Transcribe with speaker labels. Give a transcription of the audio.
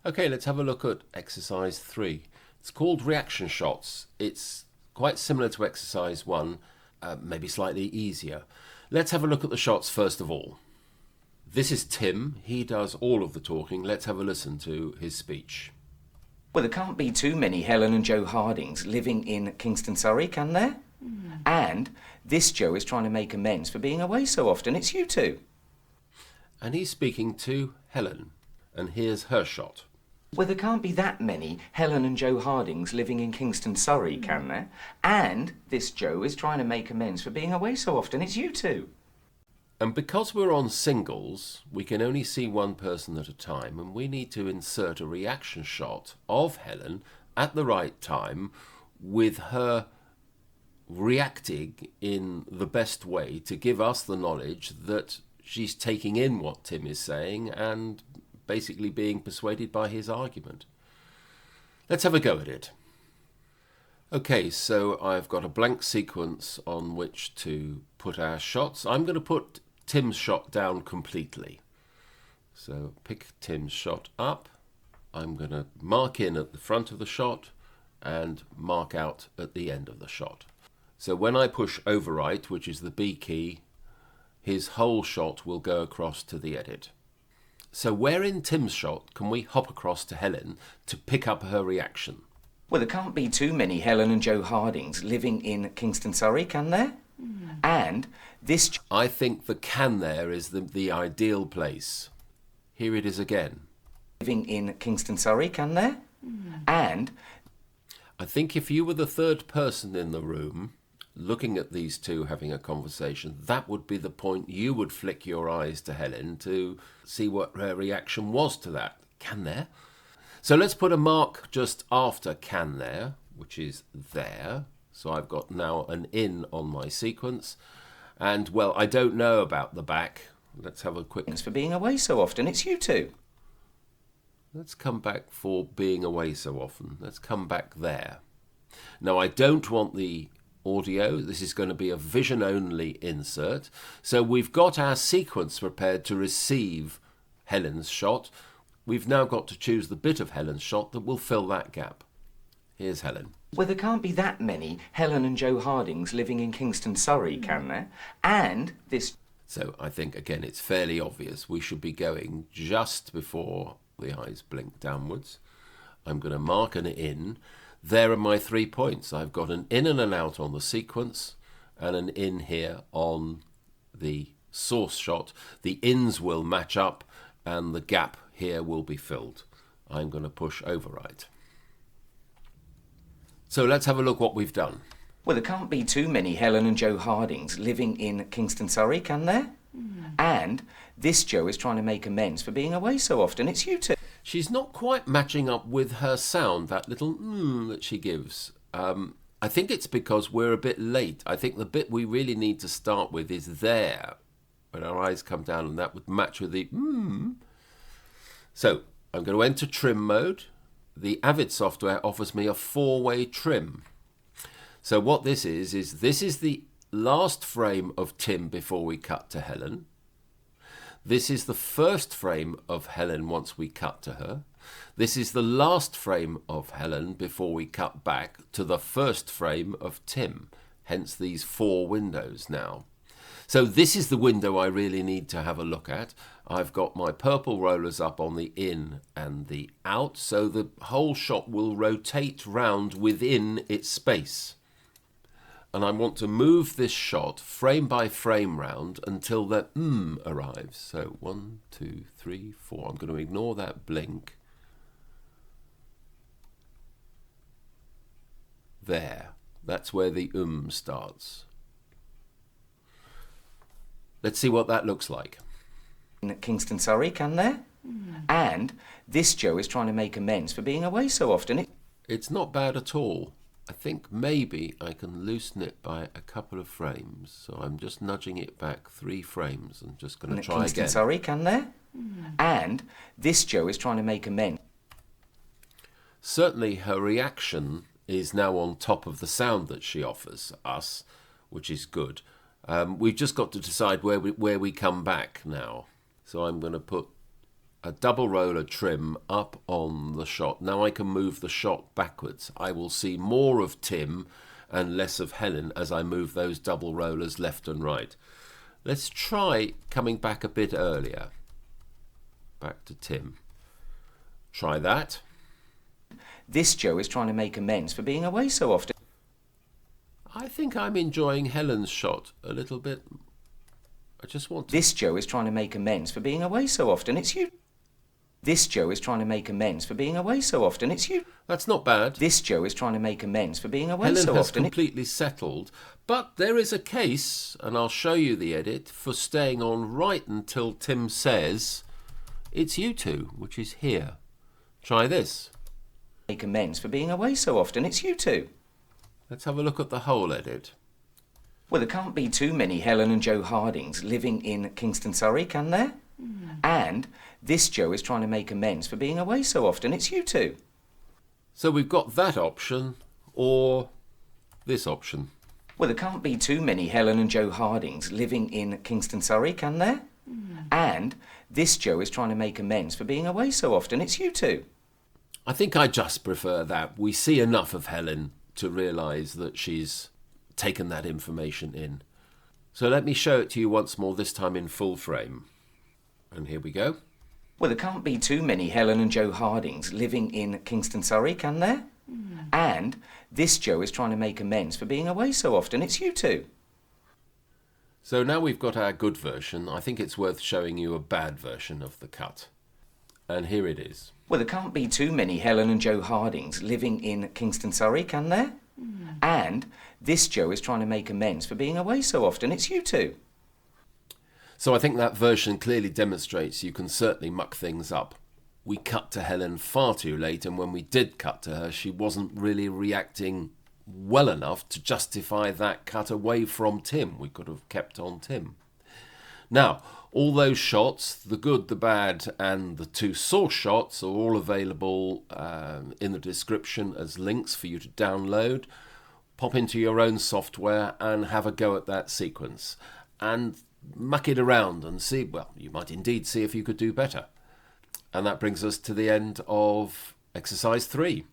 Speaker 1: Okay, let's have a look at exercise 3. It's called reaction shots. It's quite similar to exercise 1, maybe slightly easier. Let's have a look at the shots first of all. This is Tim. He does all of the talking. Let's have a listen to his speech.
Speaker 2: Well, there can't be too many Helen and Joe Hardings living in Kingston Surrey, can there? And this Joe is trying to make amends for being away so often. It's you two.
Speaker 1: And he's speaking to Helen. And here's her shot.
Speaker 2: Well, there can't be that many Helen and Joe Hardings living in Kingston Surrey, can there? And this Joe is trying to make amends for being away so often. It's you two.
Speaker 1: And because we're on singles, we can only see one person at a time, and we need to insert a reaction shot of Helen at the right time with her reacting in the best way to give us the knowledge that she's taking in what Tim is saying and basically being persuaded by his argument. Let's have a go at it. Okay, so I've got a blank sequence on which to put our shots. I'm going to put Tim's shot down completely. So pick Tim's shot up. I'm going to mark in at the front of the shot and mark out at the end of the shot. So when I push overwrite, which is the B key, his whole shot will go across to the edit. So where in Tim's shot can we hop across to Helen to pick up her reaction?
Speaker 2: Well, there can't be too many Helen and Joe Hardings living in Kingston Surrey, can there? And this...
Speaker 1: I think the can there is the ideal place. Here it is again.
Speaker 2: Living in Kingston Surrey, can there? And...
Speaker 1: I think if you were the third person in the room, looking at these two having a conversation, that would be the point you would flick your eyes to Helen to see what her reaction was to that. Can there? So let's put a mark just after can there, which is there. So I've got now an in on my sequence. And, well, I don't know about the back. Let's have a quick...
Speaker 2: For being away so often, it's you two.
Speaker 1: Let's come back for being away so often. Let's come back there. Now, I don't want the audio. This is going to be a vision-only insert. So we've got our sequence prepared to receive Helen's shot. We've now got to choose the bit of Helen's shot that will fill that gap. Here's Helen.
Speaker 2: Well, there can't be that many Helen and Joe Hardings living in Kingston Surrey, can there? And this...
Speaker 1: So I think, again, it's fairly obvious. We should be going just before the eyes blink downwards. I'm going to mark an in. There are my 3 points. I've got an in and an out on the sequence and an in here on the source shot. The ins will match up and the gap here will be filled. I'm going to push override. So let's have a look what we've done.
Speaker 2: Well, there can't be too many Helen and Joe Hardings living in Kingston Surrey, can there? And this Joe is trying to make amends for being away so often. It's you two.
Speaker 1: She's not quite matching up with her sound, that little that she gives. I think it's because we're a bit late. I think the bit we really need to start with is there, when our eyes come down, and that would match with the So I'm going to enter trim mode. The Avid software offers me a 4-way trim. So what this is this is the last frame of Tim before we cut to Helen. This is the first frame of Helen once we cut to her. This is the last frame of Helen before we cut back to the first frame of Tim. Hence these 4 windows now. So this is the window I really need to have a look at. I've got my purple rollers up on the in and the out, so the whole shot will rotate round within its space. And I want to move this shot frame by frame round until the arrives. So 1, 2, 3, 4. I'm going to ignore that blink. There. That's where the starts. Let's see what that looks like.
Speaker 2: In Kingston Surrey, can there? And this Joe is trying to make amends for being away so often.
Speaker 1: It's not bad at all. I think maybe I can loosen it by a couple of frames. So I'm just nudging it back 3 frames and just going to try
Speaker 2: Kingston
Speaker 1: again.
Speaker 2: Surrey, can there? And this Joe is trying to make amends.
Speaker 1: Certainly her reaction is now on top of the sound that she offers us, which is good. We've just got to decide where we come back now. So I'm going to put a double roller trim up on the shot. Now I can move the shot backwards. I will see more of Tim and less of Helen as I move those double rollers left and right. Let's try coming back a bit earlier. Back to Tim. Try that.
Speaker 2: This Joe is trying to make amends for being away so often.
Speaker 1: I think I'm enjoying Helen's shot a little bit. I just want to...
Speaker 2: This Joe is trying to make amends for being away so often. It's you. This Joe is trying to make amends for being away so often. It's you.
Speaker 1: That's not bad.
Speaker 2: This Joe is trying to make amends for being away
Speaker 1: Helen
Speaker 2: so
Speaker 1: has
Speaker 2: often.
Speaker 1: completely settled, but there is a case, and I'll show you the edit, for staying on right until Tim says, it's you two, which is here. Try this.
Speaker 2: Make amends for being away so often. It's you two.
Speaker 1: Let's have a look at the whole edit.
Speaker 2: Well, there can't be too many Helen and Joe Hardings living in Kingston, Surrey, can there? And this Joe is trying to make amends for being away so often. It's you two.
Speaker 1: So we've got that option, or this option.
Speaker 2: Well, there can't be too many Helen and Joe Hardings living in Kingston, Surrey, can there? And this Joe is trying to make amends for being away so often. It's you two.
Speaker 1: I think I just prefer that. We see enough of Helen to realise that she's taken that information in. So let me show it to you once more, this time in full frame. And here we go.
Speaker 2: Well, there can't be too many Helen and Joe Hardings living in Kingston, Surrey, can there? And this Joe is trying to make amends for being away so often. It's you two.
Speaker 1: So now we've got our good version. I think it's worth showing you a bad version of the cut. And here it is.
Speaker 2: Well, there can't be too many Helen and Joe Hardings living in Kingston, Surrey, can there? And this Joe is trying to make amends for being away so often. It's you two.
Speaker 1: So I think that version clearly demonstrates you can certainly muck things up. We cut to Helen far too late, and when we did cut to her, she wasn't really reacting well enough to justify that cut away from Tim. We could have kept on Tim. Now, all those shots, the good, the bad, and the two source shots, are all available in the description as links for you to download. Pop into your own software and have a go at that sequence. And muck it around and see, well, you might indeed see if you could do better. And that brings us to the end of exercise 3.